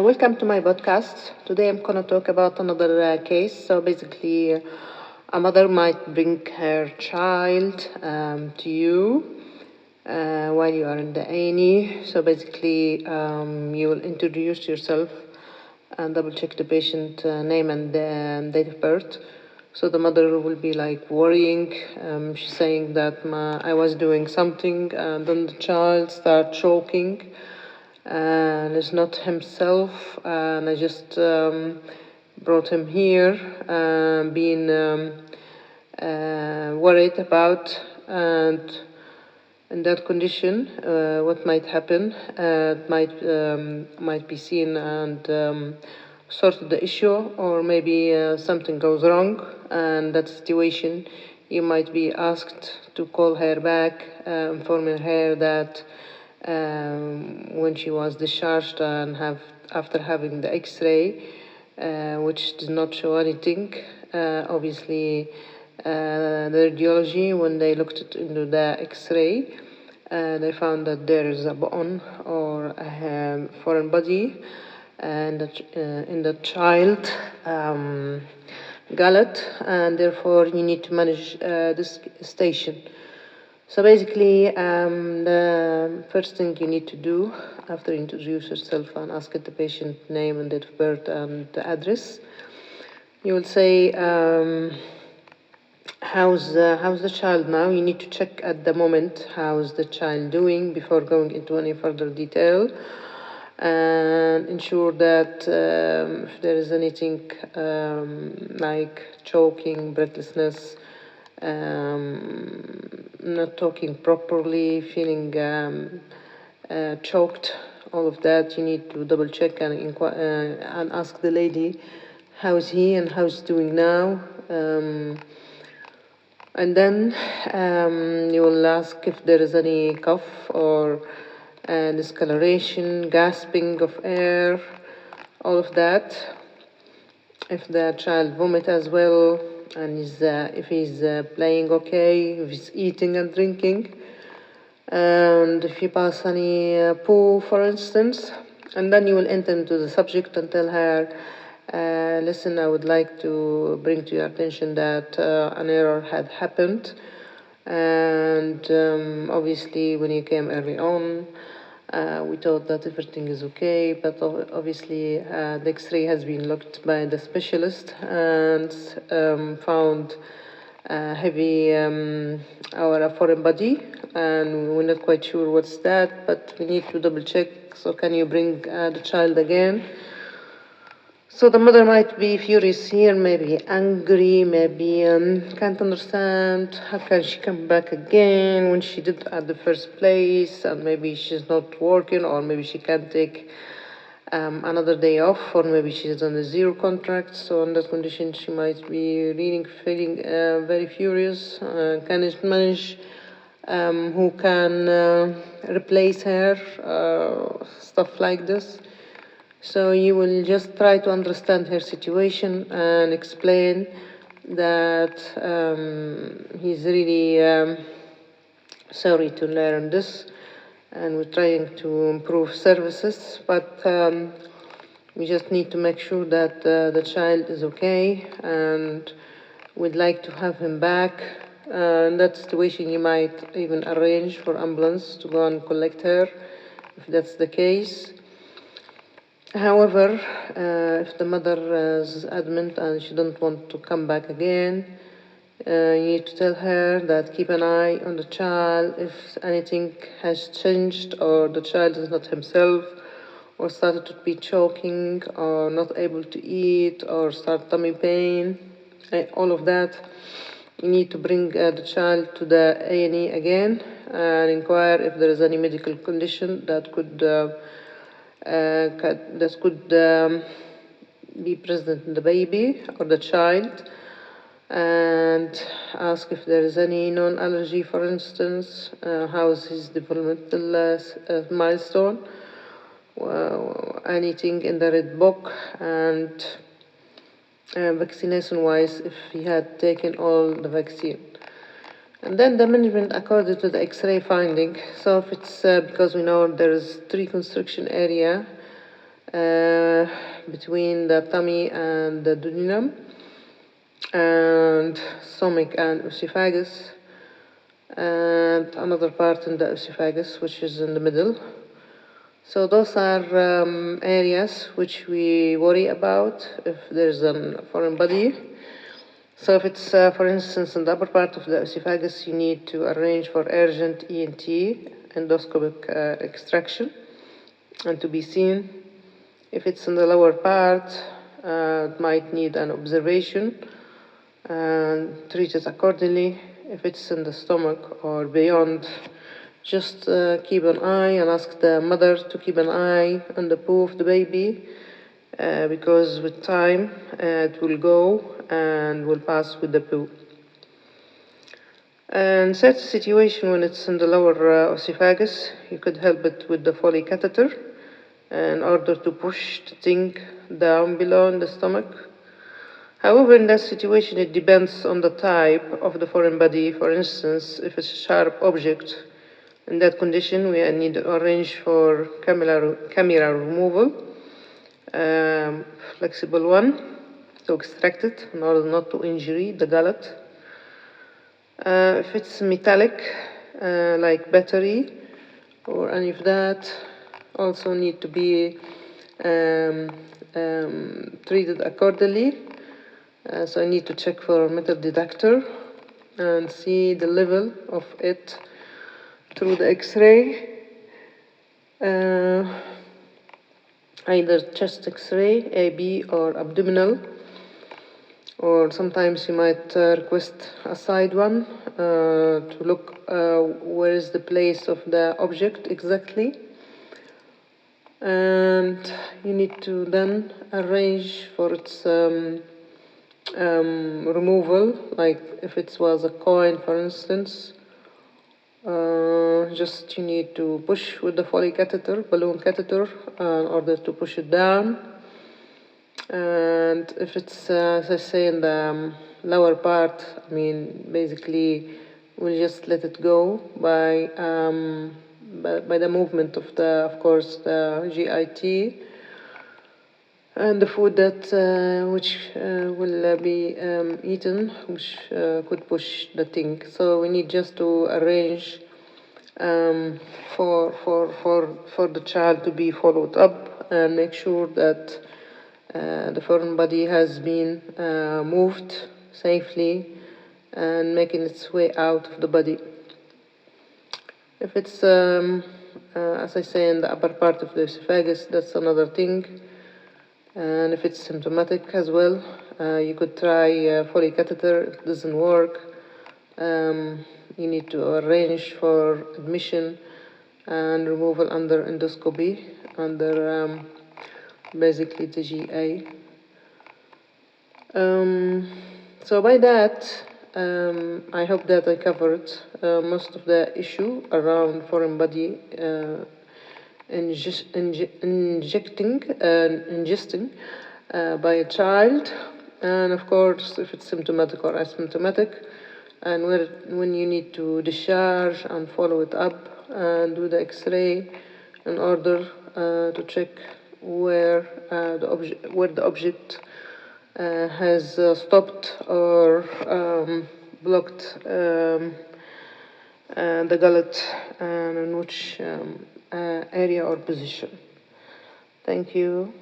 Welcome to my podcast. Today I'm going to talk about another case. So basically, a mother might bring her child to you while you are in the A&E. So basically, you will introduce yourself and double check the patient name and date of birth. So the mother will be like worrying. She's saying that I was doing something, and then the child start choking, and it's not himself. And I just brought him here, being worried about, and in that condition, what might happen? Might be seen and sorted the issue, or maybe something goes wrong, and that situation, you might be asked to call her back, informing her that when she was discharged and after having the X-ray, which did not show anything. Obviously, the radiology, when they looked into the X-ray, they found that there is a bone or a foreign body and in the child gullet, and therefore you need to manage this station. So basically, the first thing you need to do after you introduce yourself and ask the patient name and date of birth and the address, you will say, how's the child now? You need to check at the moment how's the child doing before going into any further detail, and ensure that if there is anything like choking, breathlessness, not talking properly, feeling choked, all of that, you need to double check and and ask the lady how is he and how is he doing now. And then you will ask if there is any cough or discoloration, gasping of air, all of that. If the child vomit as well, and if he's playing okay, if he's eating and drinking, and if you pass any poo, for instance. And then you will enter into the subject and tell her, listen, I would like to bring to your attention that an error had happened, and obviously when you came early on, we thought that everything is okay, but obviously the X-ray has been looked by the specialist and found heavy our foreign body, and we're not quite sure what's that, but we need to double check. So can you bring the child again? So the mother might be furious here, maybe angry, maybe can't understand how can she come back again when she did at the first place, and maybe she's not working, or maybe she can't take another day off, or maybe she's on a zero contract. So in that condition, she might be feeling very furious. Can it manage who can replace her, stuff like this. So you will just try to understand her situation and explain that he's really sorry to learn this, and we're trying to improve services, but we just need to make sure that the child is okay, and we'd like to have him back. In that situation, you might even arrange for ambulance to go and collect her, if that's the case. However, if the mother is adamant and she doesn't want to come back again, you need to tell her that keep an eye on the child. If anything has changed, or the child is not himself, or started to be choking, or not able to eat, or start tummy pain, all of that, you need to bring the child to the A&E again and inquire if there is any medical condition that could be present in the baby or the child, and ask if there is any known allergy, for instance, how is his developmental milestone, anything in the red book, and vaccination-wise, if he had taken all the vaccine. And then the management according to the X-ray finding. So if it's because we know there is reconstruction area, between the tummy and the duodenum, and stomach and esophagus, and another part in the esophagus, which is in the middle. So those are areas which we worry about if there's a foreign body. So if it's, for instance, in the upper part of the esophagus, you need to arrange for urgent ENT, endoscopic extraction, and to be seen. If it's in the lower part, it might need an observation and treat it accordingly. If it's in the stomach or beyond, just keep an eye and ask the mother to keep an eye on the poo of the baby, because with time it will go and will pass with the poo. And such a situation when it's in the lower esophagus, you could help it with the Foley catheter in order to push the thing down below in the stomach. However, in that situation, it depends on the type of the foreign body. For instance, if it's a sharp object, in that condition, we need to arrange for camera removal, flexible one, to extract it in order not to injure the gullet. If it's metallic, like battery or any of that, also need to be treated accordingly. So I need to check for metal detector and see the level of it through the X-ray, either chest X-ray, AB, or abdominal, or sometimes you might request a side one to look where is the place of the object exactly. And you need to then arrange for its removal, like if it was a coin, for instance. Just you need to push with the Foley catheter, balloon catheter, in order to push it down. And if it's, as I say, in the lower part, I mean, basically, we'll just let it go by the movement of the, of course, the GIT and the food that which will be eaten, which could push the thing. So we need just to arrange for the child to be followed up and make sure that the foreign body has been moved safely and making its way out of the body. If it's, as I say, in the upper part of the esophagus, that's another thing. And if it's symptomatic as well, you could try Foley catheter. If it doesn't work, you need to arrange for admission and removal under endoscopy, under basically the GA. So by that, I hope that I covered most of the issue around foreign body ingesting by a child, and of course if it's symptomatic or asymptomatic, and when you need to discharge and follow it up and do the X-ray in order to check where the object has stopped or blocked the gullet, and in which area or position. Thank you.